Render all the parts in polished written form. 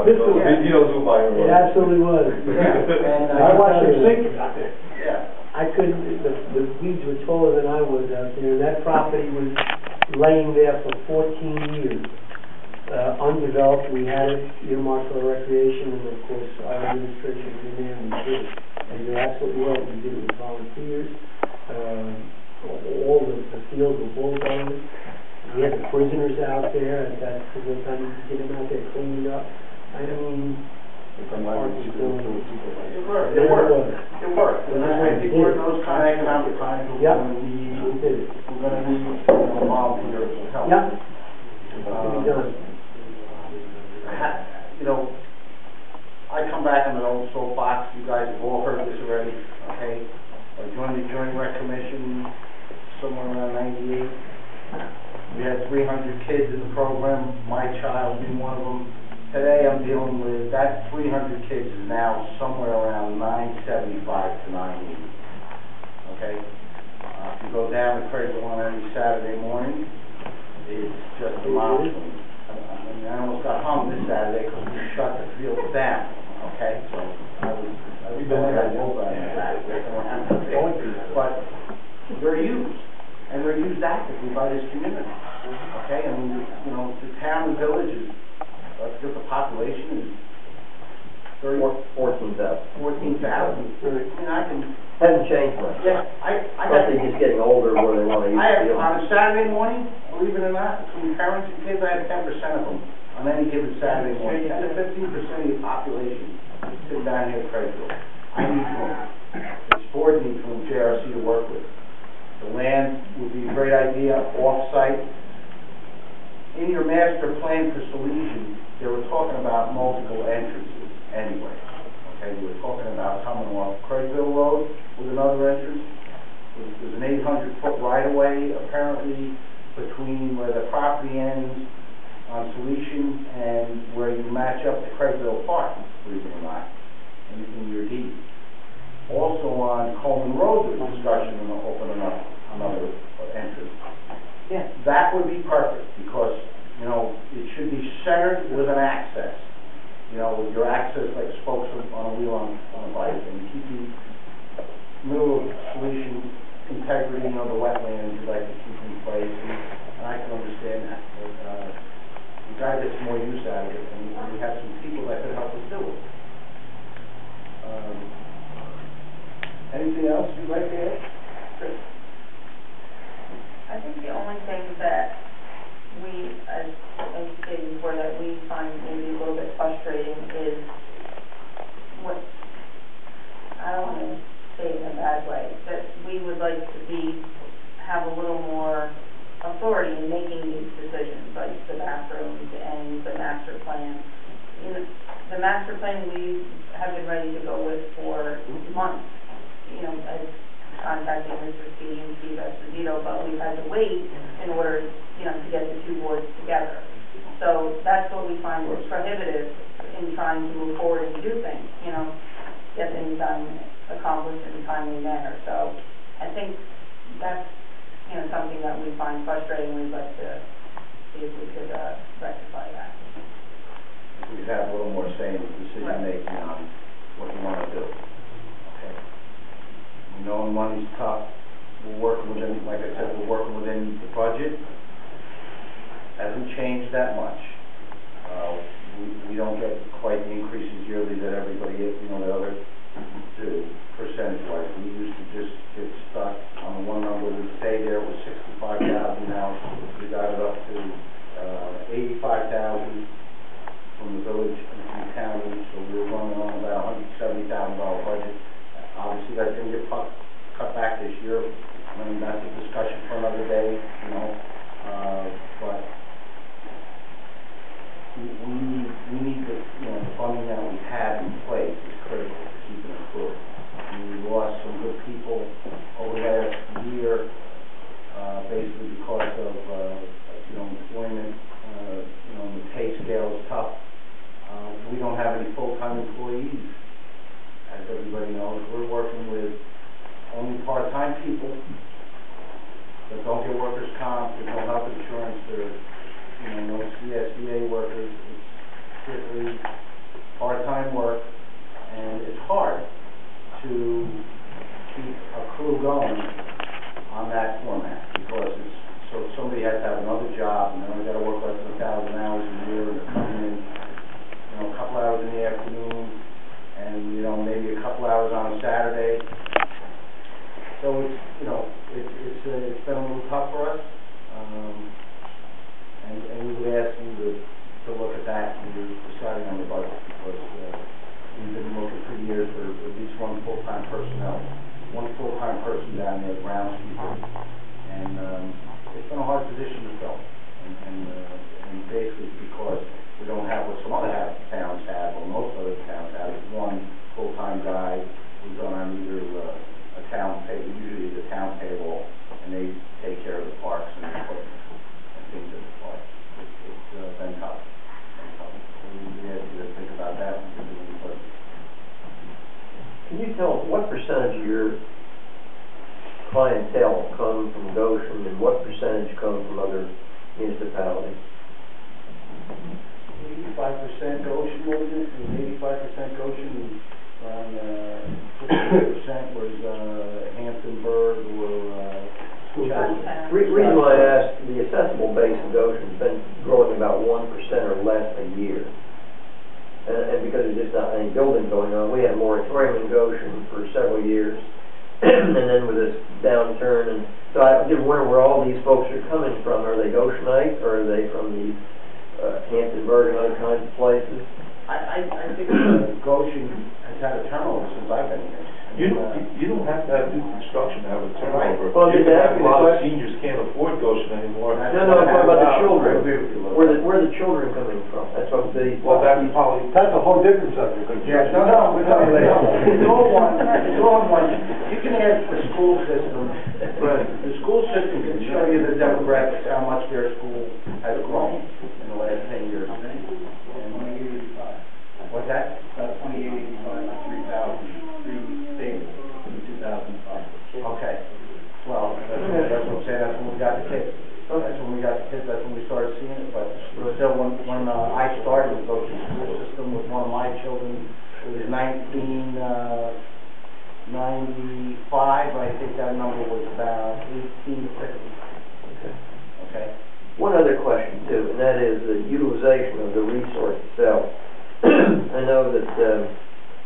Videos will buy It absolutely was. And I watched him sink. Yeah. I couldn't, the weeds were taller than I was out there, and that property was laying there for 14 years. Undeveloped, we had it earmarked for recreation, and of course, our administration was in there, and we did it. And you're absolutely right, we did it with volunteers. All the fields were bulldozed. We had the prisoners out there at that particular time, you could get them out there cleaning up. I mean, It worked. It It worked. It worked. And that's why I think we're in those kind of economic times. Yep. We're going to need volunteers to help. Yep. It can be done. You know, I come back on an old soapbox. You guys have all heard this already, okay? I joined the Joint Rec Commission somewhere around '98. We had 300 kids in the program, my child being one of them. Today I'm dealing with, that 300 kids is now somewhere around 975 to 980. Okay? If you go down to Craigville on any Saturday morning, it's just a milestone. I almost got hung this Saturday because we shut the field down. Okay? So I was going over that. But they're used. And they're used actively by this community. Okay? I mean, you know, the town and villages, the population is 14,000. 14,000. I mean, I can... Hasn't changed much. Yeah, I got... They're just getting older where they want to use the field. On a Saturday morning, believe it or not, between parents and kids, I had 10% of them on any given Saturday morning. 10 to 15% of the population sitting down here at Craigville. I need room. This board needs room, JRC, to work with. The land would be a great idea, off-site. In your master plan for Salesian, they were talking about multiple entrances anyway. Okay, we were talking about coming off Craigville Road with another entrance. There's an 800-foot right-of-way apparently between where the property ends on Salesian and where you match up to Craigville Park, believe it or not, in your deed. Also on Coleman Road, there's discussion of opening up another entrance. Yeah. That would be perfect because, you know, it should be centered with an access. You know, with your access like spokes on a wheel on a bike, and keeping middle of solution integrity, you know, the wetlands you'd like to keep in place, and I can understand that. But you gotta get some more use out of it, and we have some people that could help us do it. Anything else you'd like to add? Chris? I think the only thing that we, as stated before, that we find maybe a little bit frustrating is what, I don't want to say it in a bad way, that we would like to have a little more authority in making these decisions, like the bathrooms and the master plan. You know, the master plan we have been ready to go with for months. You know, as contacting Mr. C and Steve Esposito, but we've had to wait in order, you know, to get the two boards together. So that's what we find is prohibitive in trying to move forward and do things, you know, get things done, accomplished in a timely manner. So I think that's, you know, something that we find frustrating. We'd like to see if we could rectify that. We could have a little more say in the decision making on what you want to do. We know money's tough. We're working within, like I said, we're working within the budget. Hasn't changed that much. We don't get quite the increases yearly that everybody, you know, the others do, percentage-wise. We used to just get stuck on one number. We stay there with 65,000 now. We got it up to 85,000 from the village and from the county. So we were running on about $170,000 budget. Obviously, that's going to get cut back this year. I mean, that's a discussion for another day, you know. But we need the, you know, the funding that we have in place is critical to keeping it afloat. We lost some good people over the last year, basically because of you know, employment. You know, the pay scale is tough. We don't have any full-time employees. As everybody knows, we're working with only part-time people that don't get workers' comp, there's no health insurance, there's, you know, no CSDA workers. It's strictly part-time work, and it's hard to keep a crew going on that format, because it's, so somebody has to have another job, and they only got to work less than 1,000 hours a year, and they're coming in, you know, a couple hours in the afternoon, and, you know, maybe a couple hours on a Saturday. So it's, you know, it's been a little tough for us, and we would ask you to look at that when you're deciding on the budget, because we've been looking for years for at least one full-time person down there, groundskeeper, and it's been a hard position to fill, and basically because we don't have what some other towns have, or most other towns have, is one full-time guy who's on either a town pay, usually the town payroll, and they take care of the parks and equipment and things at the parks. It's been tough. So we ask you to think about that when you're doing the budget. Can you tell us what percentage of your clientele come from Goshen, and what percentage come from other municipalities? 85% Goshen, what was it? It was 85% Goshen, and around 50% was Hamptonburg or Chester. Reason why I asked, the assessable base of Goshen has been growing about 1% or less a year. And because there's just not any building going on, we had a moratorium in Goshen for several years. And then with this downturn, and so I did wonder where all these folks are coming from. Are they Goshenites, or are they from the Hamptonburg and other kinds of places? I think Goshen has had a turnover since I've been here. You don't have to have new construction to have a turnover. Well, you have a lot of question. seniors can't afford Goshen anymore. No, I'm talking about the children. Where are the children coming from? That's what the... Well, that's probably... That's a whole different subject. Yeah, no, it's all one. It's all one. You can ask the school system. The school system can show you the demographics, how much their school has grown in the last 10 years. What's that? About 2885, 3,000, 3 states in 2005. Okay. Well, that's what I'm saying. That's when we got the kids. That's when we got the kids. That's when we started seeing it. But still, when I started to go to the school system with one of my children, it was 1995. I think that number was about 18 to 50. Okay. One other question, too, and that is the utilization of the resource itself. I know that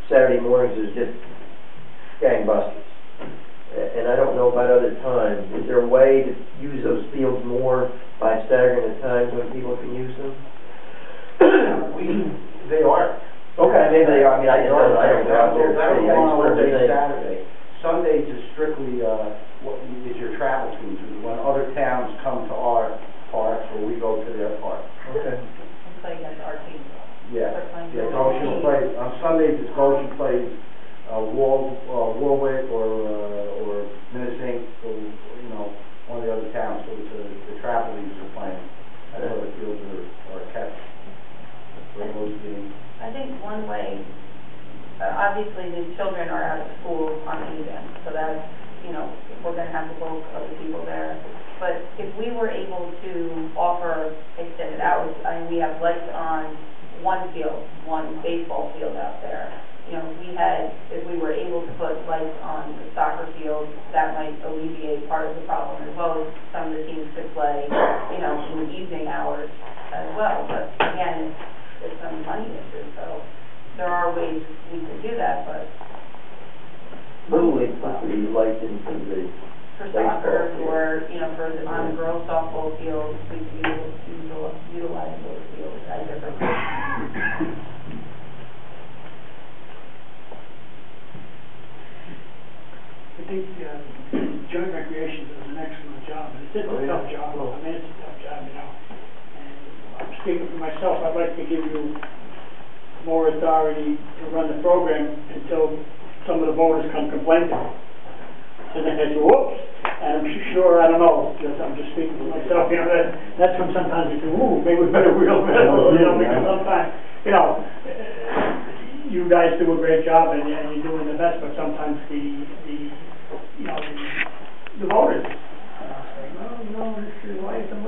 Saturday mornings is just gangbusters, and I don't know about other times. Is there a way to use those fields more by staggering the times when people can use them? They are. Okay, maybe they are. I mean, I don't go out there. That'll go on Monday, Saturday. Sundays is strictly what is your travel teams. When other towns come to our parks, or we go to their parks. Okay. And play against our team. Yeah, Goshen plays, on Sundays it's Goshen plays Warwick or Minnesink, or, you know, one of the other towns, so it's the travel leagues are playing. That's why the fields are kept for most games. I think one way, obviously the children are out of school on the weekend, so that's, you know, we're going to have the bulk of the people there. But if we were able to offer extended hours, I mean, we have lights on one field, one baseball field out there. You know, if we were able to put lights on the soccer field, that might alleviate part of the problem, as well as some of the teams could play, you know, in the evening hours as well. But again, it's some money issue, so there are ways we can do that, but Little League put the lights into the for soccer, or, you know, on the girls softball field, we can utilize those fields at different times. I think joint recreation does an excellent job, and it's a tough job. I mean, it's a tough job, you know. And I'm speaking for myself, I'd like to give you more authority to run the program until some of the voters come complain to me. And then they say, whoops, and I'm sure, I don't know, I'm just speaking for myself, you know, that's when sometimes you say, ooh, maybe we better reel it in, you know, because sometimes, you know, you guys do a great job and you're doing the best, but sometimes the voters say, well, you know, why is the